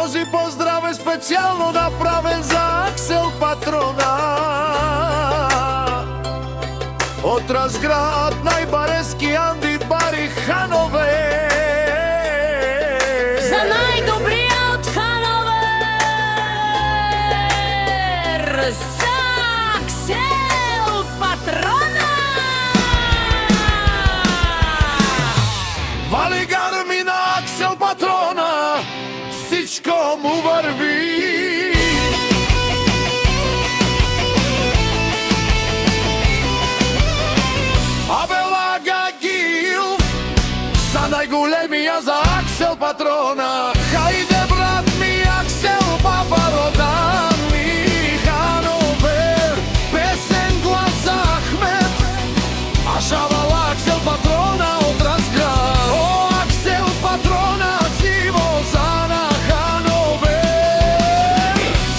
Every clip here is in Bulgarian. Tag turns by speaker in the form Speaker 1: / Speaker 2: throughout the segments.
Speaker 1: Този поздрав е специално направен за Аксел Патрона от Разград, най-барески Анди Бари Ханове.
Speaker 2: За най-добрия от Хановер, за Аксел Патрона!
Speaker 1: Вали гарми на Аксел Патрона, всичко му върви. Абелага Гил за най-големия, за Аксел Патрона. Хайде, брат ми, Аксел, папа родан ми Хановер. Песен, глас за Ахмет, а шавал Аксел Патрона от Разград. О, Аксел Патрона, сиво за на Хановер.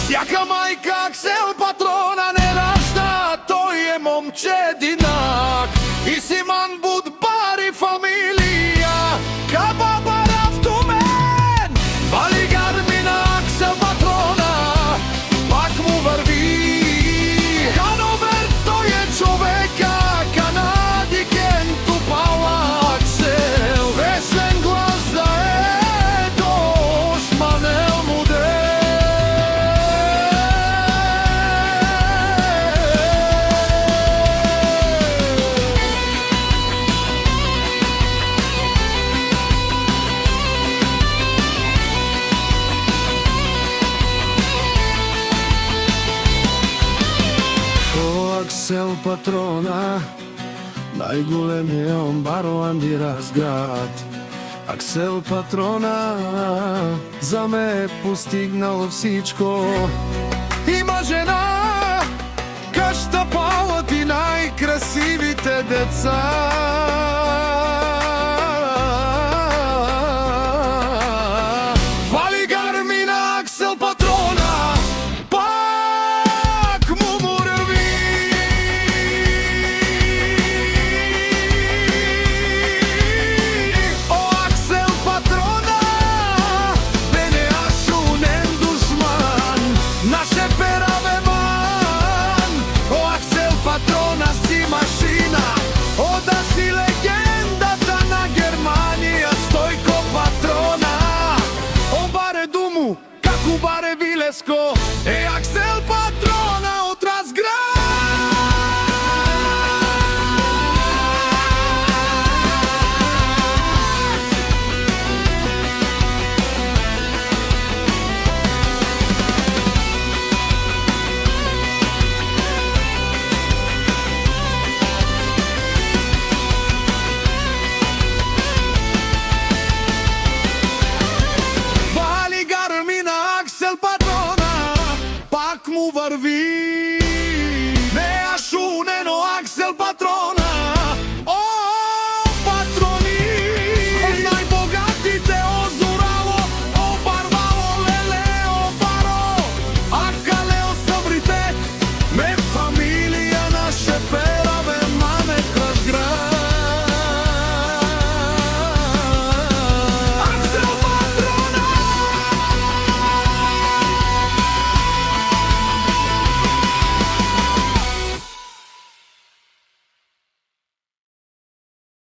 Speaker 1: Всяка майка Аксел Патрона не ражда, той е момчединак. И Симан Будбари фамилия, капа бара в Тумен. Вали гарми на Аксел Патрона, пак му върви. Хановер, той е човека, канадикен тупала Аксел. Весен глас за Едош, Манел Мудел. О, Аксел Патрона, най-големия омбаро Анди Разград. Аксел Патрона за ме е постигнал всичко. Има жена, къща, палът и най-красивите деца. Вали гарми на Аксел Патрона, пак му върви. О, Аксел Патрона, мене ашунен душман, наше пераве ман. О, Аксел Патрона си машина, о, да си легендата на Германия, Стойко Патрона. О, баре думу, како баре Вилеско, е Аксел Патрона от Разград. Вали гарми на Аксел Патрона, пак му върви. Не ашунено Аксел Патрона.